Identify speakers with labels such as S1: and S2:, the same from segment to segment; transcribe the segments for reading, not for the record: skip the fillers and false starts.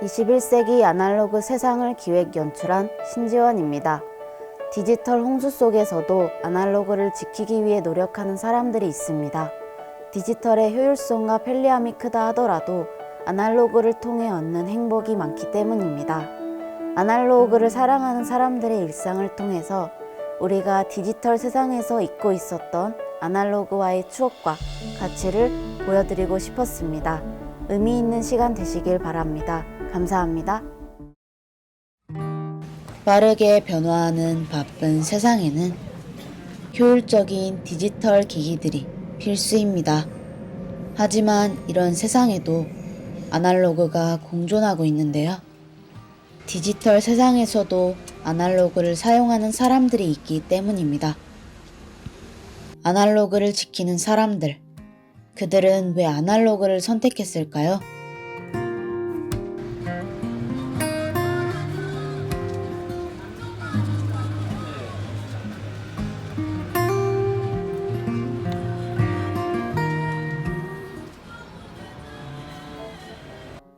S1: 21세기 아날로그 세상을 기획 연출한 신지원입니다. 디지털 홍수 속에서도 아날로그를 지키기 위해 노력하는 사람들이 있습니다. 디지털의 효율성과 편리함이 크다 하더라도 아날로그를 통해 얻는 행복이 많기 때문입니다. 아날로그를 사랑하는 사람들의 일상을 통해서 우리가 디지털 세상에서 잊고 있었던 아날로그와의 추억과 가치를 보여드리고 싶었습니다. 의미 있는 시간 되시길 바랍니다. 감사합니다. 빠르게 변화하는 바쁜 세상에는 효율적인 디지털 기기들이 필수입니다. 하지만 이런 세상에도 아날로그가 공존하고 있는데요. 디지털 세상에서도 아날로그를 사용하는 사람들이 있기 때문입니다. 아날로그를 지키는 사람들, 그들은 왜 아날로그를 선택했을까요?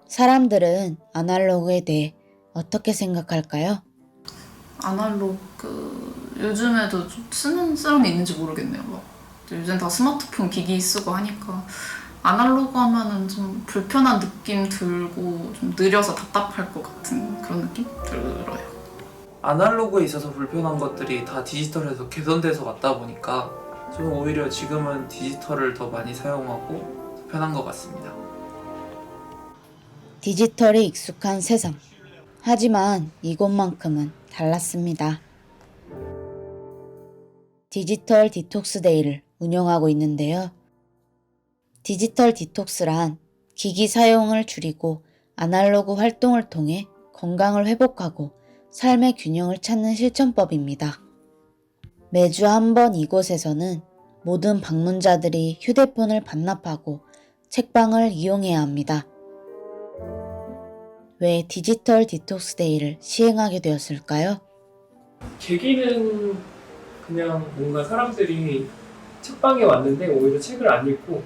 S1: 사람들은 아날로그에 대해 어떻게 생각할까요?
S2: 아날로그 요즘에도 좀 쓰는 사람이 있는지 모르겠네요. 요즘 다 스마트폰 기기 쓰고 하니까 아날로그 하면은 좀 불편한 느낌 들고 좀 느려서 답답할 것 같은 그런 느낌 들어요.
S3: 아날로그에 있어서 불편한 것들이 다 디지털에서 개선돼서 왔다 보니까 저는 오히려 지금은 디지털을 더 많이 사용하고 더 편한 것 같습니다.
S1: 디지털에 익숙한 세상. 하지만 이곳만큼은 달랐습니다. 디지털 디톡스 데이를 운영하고 있는데요. 디지털 디톡스란 기기 사용을 줄이고 아날로그 활동을 통해 건강을 회복하고 삶의 균형을 찾는 실천법입니다. 매주 한 번 이곳에서는 모든 방문자들이 휴대폰을 반납하고 책방을 이용해야 합니다. 왜 디지털 디톡스 데이를 시행하게 되었을까요?
S4: 계기는 그냥 뭔가 사람들이 책방에 왔는데 오히려 책을 안 읽고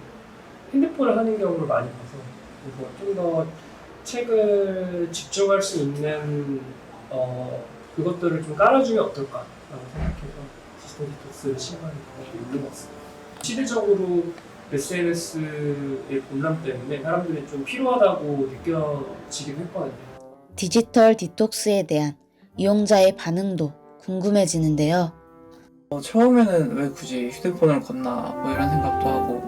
S4: 핸드폰을 하는 경우를 많이 봐서 그래서 좀 더 책을 집중할 수 있는 그것들을 좀 깔아주면 어떨까라고 생각해서 디지털 디톡스를 시행하는 경우도 있는 것 같습니다. 시대적으로 SNS의 본람 때문에 사람들이 좀 필요하다고 느껴지긴 했거든요.
S1: 디지털 디톡스에 대한 이용자의 반응도 궁금해지는데요.
S3: 처음에는 왜 굳이 휴대폰을 걷나 뭐 이런 생각도 하고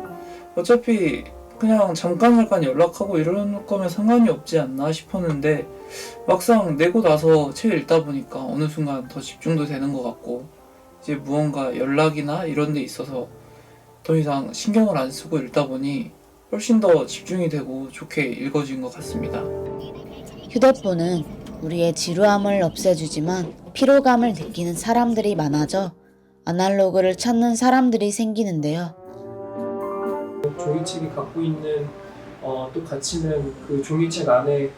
S3: 어차피 그냥 잠깐 연락하고 이러는 거면 상관이 없지 않나 싶었는데 막상 내고 나서 책 읽다 보니까 어느 순간 더 집중도 되는 것 같고 이제 무언가 연락이나 이런 데 있어서 더 이상 신경을 안 쓰고 읽다 보니 훨씬 더 집중이 되고 좋게 읽어진 것 같습니다.
S1: 휴대폰은 우리의 지루함을 없애주지만 피로감을 느끼는 사람들이 많아져 아날로그를 찾는 사람들이 생기는데요.
S4: 종이책이 갖고 있는 또 가치는 그 종이책 안에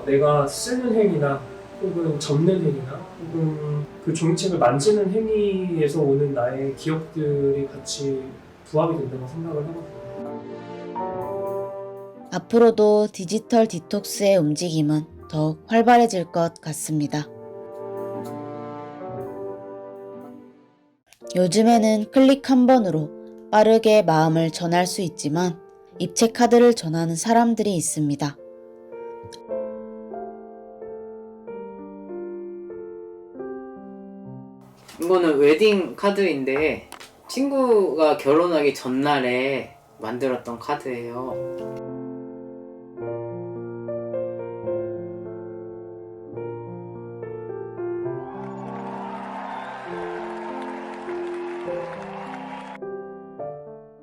S4: 내가 쓰는 행위나 혹은 접는 행위나 혹은 그 종이책을 만지는 행위에서 오는 나의 기억들이 같이 부합이 된다고 생각을 하거든요.
S1: 앞으로도 디지털 디톡스의 움직임은 더욱 활발해질 것 같습니다. 요즘에는 클릭 한 번으로 빠르게 마음을 전할 수 있지만 입체 카드를 전하는 사람들이 있습니다.
S5: 이거는 웨딩 카드인데 친구가 결혼하기 전날에 만들었던 카드예요.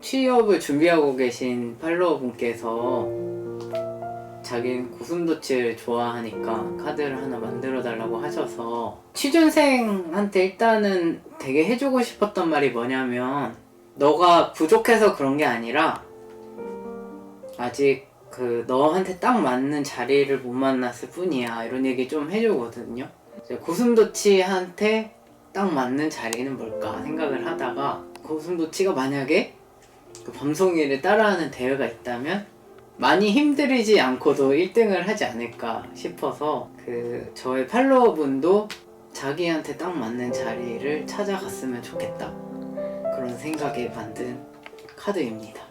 S5: 취업을 준비하고 계신 팔로워분께서 자기는 고슴도치를 좋아하니까 카드를 하나 만들어 달라고 하셔서 취준생한테 일단은 되게 해주고 싶었던 말이 뭐냐면 너가 부족해서 그런 게 아니라 아직 너한테 딱 맞는 자리를 못 만났을 뿐이야 이런 얘기 좀 해주거든요. 고슴도치한테 딱 맞는 자리는 뭘까 생각을 하다가 고슴도치가 만약에 그 밤송이를 따라하는 대회가 있다면 많이 힘들이지 않고도 1등을 하지 않을까 싶어서 저의 팔로워분도 자기한테 딱 맞는 자리를 찾아갔으면 좋겠다, 그런 생각에 만든 카드입니다.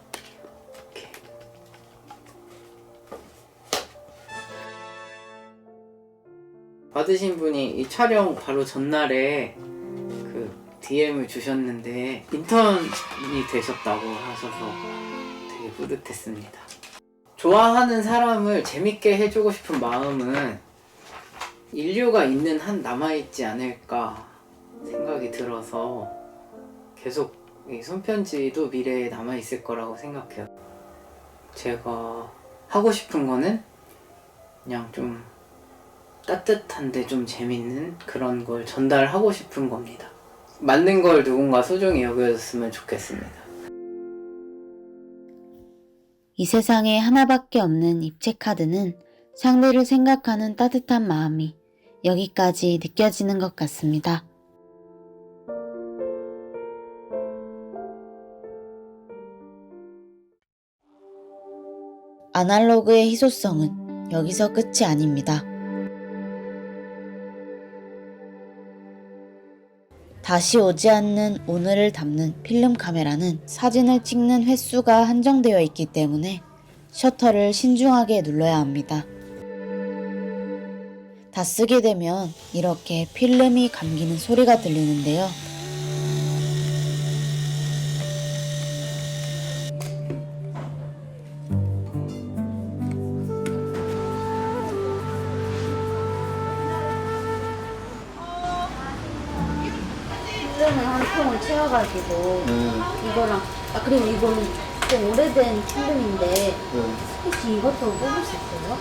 S5: 이렇게. 받으신 분이 이 촬영 바로 전날에 DM을 주셨는데 인턴이 되셨다고 하셔서 되게 뿌듯했습니다. 좋아하는 사람을 재밌게 해주고 싶은 마음은 인류가 있는 한 남아있지 않을까 생각이 들어서 계속 이 손편지도 미래에 남아있을 거라고 생각해요. 제가 하고 싶은 거는 그냥 좀 따뜻한데 좀 재밌는 그런 걸 전달하고 싶은 겁니다. 맞는 걸 누군가 소중히 여겨줬으면 좋겠습니다.
S1: 이 세상에 하나밖에 없는 입체 카드는 상대를 생각하는 따뜻한 마음이 여기까지 느껴지는 것 같습니다. 아날로그의 희소성은 여기서 끝이 아닙니다. 다시 오지 않는 오늘을 담는 필름 카메라는 사진을 찍는 횟수가 한정되어 있기 때문에 셔터를 신중하게 눌러야 합니다. 다 쓰게 되면 이렇게 필름이 감기는 소리가 들리는데요.
S6: 필름을 한 통을 채워가지고 이거랑 그리고 이거는 좀 오래된 필름인데 혹시 이것도 뽑을 수 있어요?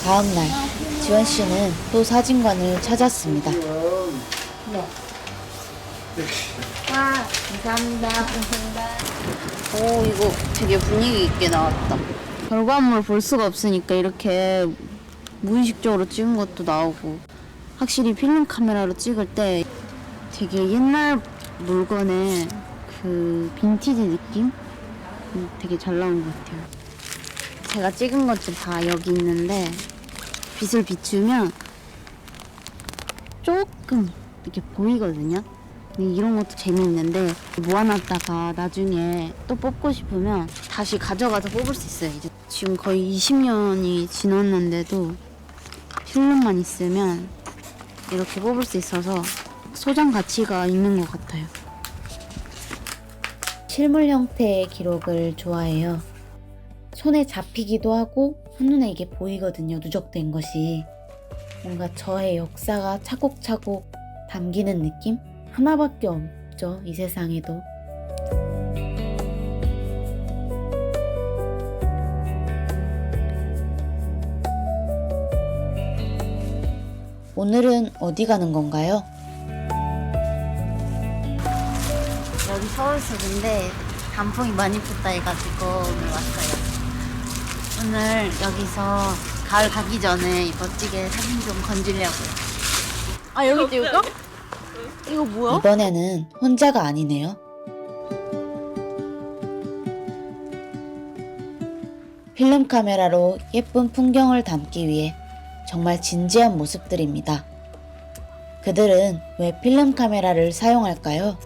S1: 다음날 지원 씨는 또 사진관을 찾았습니다.
S6: 네. 와, 감사합니다.
S1: 오, 이거 되게 분위기 있게 나왔다. 결과물 볼 수가 없으니까 이렇게 무의식적으로 찍은 것도 나오고, 확실히 필름 카메라로 찍을 때 되게 옛날 물건의 그 빈티지 느낌? 되게 잘 나온 것 같아요. 제가 찍은 것들 다 여기 있는데 빛을 비추면 조금 이렇게 보이거든요. 근데 이런 것도 재미있는데 모아놨다가 나중에 또 뽑고 싶으면 다시 가져가서 뽑을 수 있어요. 이제 지금 거의 20년이 지났는데도 필름만 있으면 이렇게 뽑을 수 있어서 소장 가치가 있는 것 같아요. 실물 형태의 기록을 좋아해요. 손에 잡히기도 하고 한눈에 이게 보이거든요. 누적된 것이. 뭔가 저의 역사가 차곡차곡 담기는 느낌? 하나밖에 없죠, 이 세상에도. 오늘은 어디 가는 건가요? 여기 서울숲인데 단풍이 많이 폈다 해가지고 오늘 왔어요. 오늘 여기서 가을 가기 전에 멋지게 사진 좀 건지려고요.
S6: 아, 여기 찍을까? 이거 뭐야?
S1: 이번에는 혼자가 아니네요. 필름 카메라로 예쁜 풍경을 담기 위해 정말 진지한 모습들입니다. 그들은 왜 필름 카메라를 사용할까요?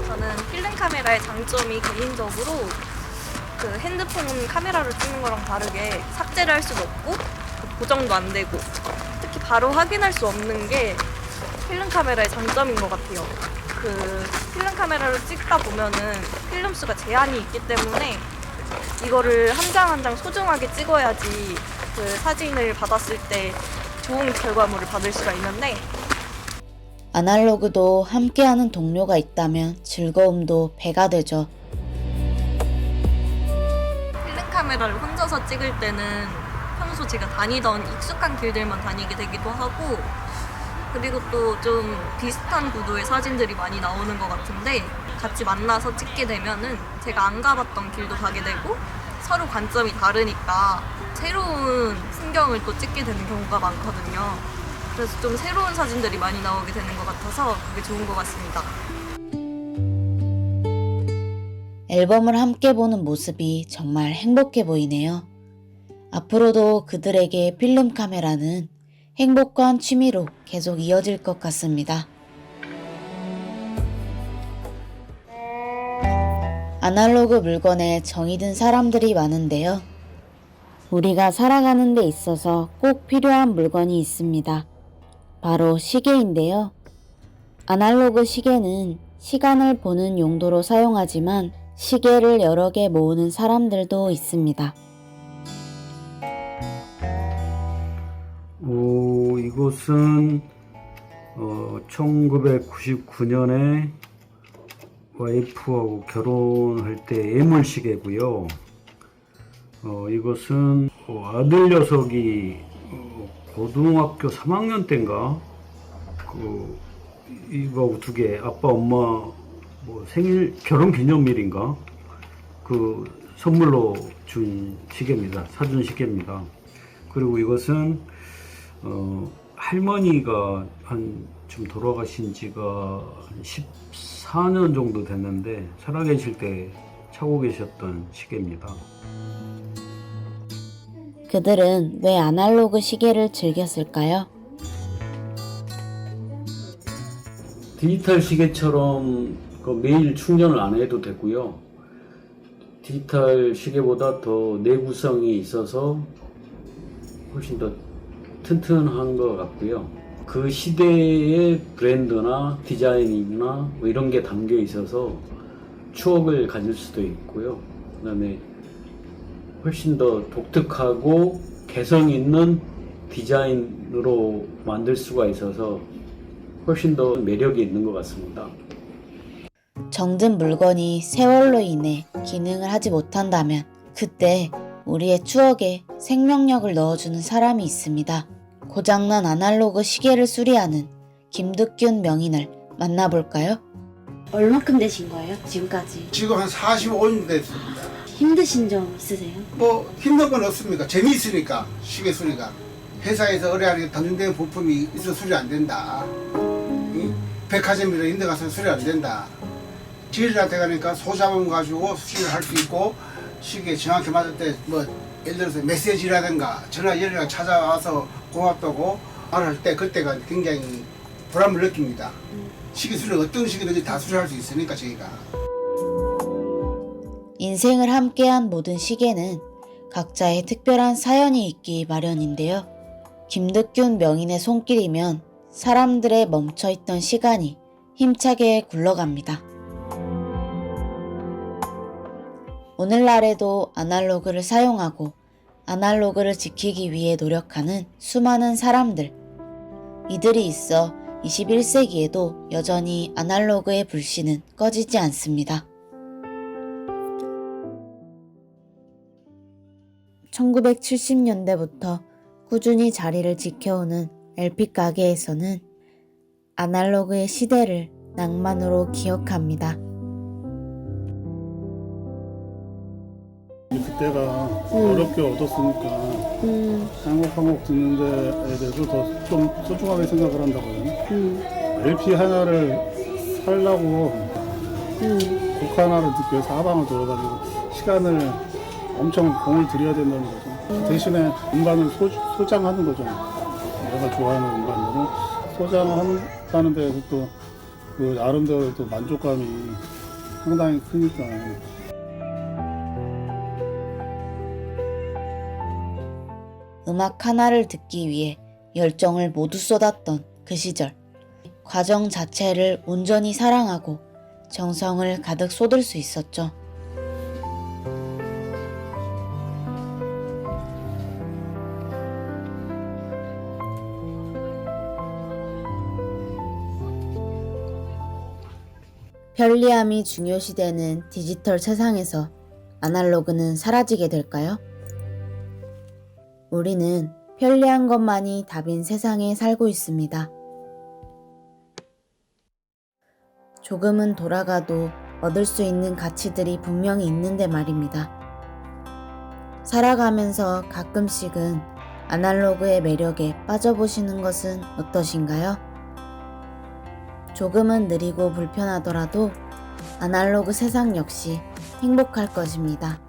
S7: 저는 필름 카메라의 장점이 개인적으로 그 핸드폰 카메라로 찍는 거랑 다르게 삭제를 할 수도 없고 보정도 안 되고 특히 바로 확인할 수 없는 게 필름 카메라의 장점인 것 같아요. 그 필름 카메라로 찍다 보면은 필름 수가 제한이 있기 때문에 이거를 한 장 한 장 소중하게 찍어야지 그 사진을 받았을 때 좋은 결과물을 받을 수가 있는데
S1: 아날로그도 함께하는 동료가 있다면 즐거움도 배가 되죠.
S7: 필름 카메라를 혼자서 찍을 때는 평소 제가 다니던 익숙한 길들만 다니게 되기도 하고 그리고 또 좀 비슷한 구도의 사진들이 많이 나오는 것 같은데 같이 만나서 찍게 되면은 제가 안 가봤던 길도 가게 되고 서로 관점이 다르니까 새로운 풍경을 또 찍게 되는 경우가 많거든요. 그래서 좀 새로운 사진들이 많이 나오게 되는 것 같아서 그게 좋은 것 같습니다.
S1: 앨범을 함께 보는 모습이 정말 행복해 보이네요. 앞으로도 그들에게 필름 카메라는 행복한 취미로 계속 이어질 것 같습니다. 아날로그 물건에 정이 든 사람들이 많은데요. 우리가 살아가는 데 있어서 꼭 필요한 물건이 있습니다. 바로 시계인데요. 아날로그 시계는 시간을 보는 용도로 사용하지만 시계를 여러 개 모으는 사람들도 있습니다.
S8: 이곳은 1999년에 와이프하고 결혼할 때 예물시계고요. 이것은 아들 녀석이 고등학교 3학년 때인가 이거하고 두 개, 아빠 엄마 생일 결혼기념일인가 선물로 준 시계입니다. 사준 시계입니다. 그리고 이것은 할머니가 좀 돌아가신 지가 14년 정도 됐는데 살아계실 때 차고 계셨던 시계입니다.
S1: 그들은 왜 아날로그 시계를 즐겼을까요?
S8: 디지털 시계처럼 매일 충전을 안 해도 되고요. 디지털 시계보다 더 내구성이 있어서 훨씬 더 튼튼한 것 같고요. 그 시대의 브랜드나 디자인이나 이런 게 담겨 있어서 추억을 가질 수도 있고요. 그 다음에 훨씬 더 독특하고 개성 있는 디자인으로 만들 수가 있어서 훨씬 더 매력이 있는 것 같습니다.
S1: 정든 물건이 세월로 인해 기능을 하지 못한다면 그때 우리의 추억에 생명력을 넣어주는 사람이 있습니다. 고장난 아날로그 시계를 수리하는 김득균 명인을 만나볼까요?
S6: 얼마큼 되신 거예요? 지금까지?
S9: 지금 한 45년 됐습니다.
S6: 힘드신 점 있으세요?
S9: 힘든 건 없습니까? 재미있으니까 시계 수리가. 회사에서 의뢰하는 단순된 부품이 있어 수리 안 된다. 백화점이라 이런 데 가서 수리 안 된다. 지일한테 가니까 소자문 가지고 수리를 할 수 있고 시계에 정확히 맞을 때 예를 들어서 메시지라든가 전화 연락 찾아와서 고맙다고 말할 때 그때가 굉장히 보람을 느낍니다. 시계 수리는 어떤 시계든지 다 수리할 수 있으니까 저희가.
S1: 인생을 함께한 모든 시계는 각자의 특별한 사연이 있기 마련인데요. 김득균 명인의 손길이면 사람들의 멈춰있던 시간이 힘차게 굴러갑니다. 오늘날에도 아날로그를 사용하고 아날로그를 지키기 위해 노력하는 수많은 사람들. 이들이 있어 21세기에도 여전히 아날로그의 불씨는 꺼지지 않습니다. 1970년대부터 꾸준히 자리를 지켜오는 LP 가게에서는 아날로그의 시대를 낭만으로 기억합니다.
S10: 그때가 어렵게 얻었으니까 한 곡 한 곡 듣는 데에 대해서 더 좀 소중하게 생각을 한다고 해요. LP 하나를 살려고 곡 하나를 듣기 위해서 사방을 돌아다니고 시간을 엄청 공을 들여야 된다는 거죠. 대신에 음반을 소장하는 거죠. 내가 좋아하는 음반으로 소장을 한다는 데에서 또 그 나름대로 또 만족감이 상당히 크니까.
S1: 음악 하나를 듣기 위해 열정을 모두 쏟았던 그 시절. 과정 자체를 온전히 사랑하고 정성을 가득 쏟을 수 있었죠. 편리함이 중요시되는 디지털 세상에서 아날로그는 사라지게 될까요? 우리는 편리한 것만이 답인 세상에 살고 있습니다. 조금은 돌아가도 얻을 수 있는 가치들이 분명히 있는데 말입니다. 살아가면서 가끔씩은 아날로그의 매력에 빠져보시는 것은 어떠신가요? 조금은 느리고 불편하더라도 아날로그 세상 역시 행복할 것입니다.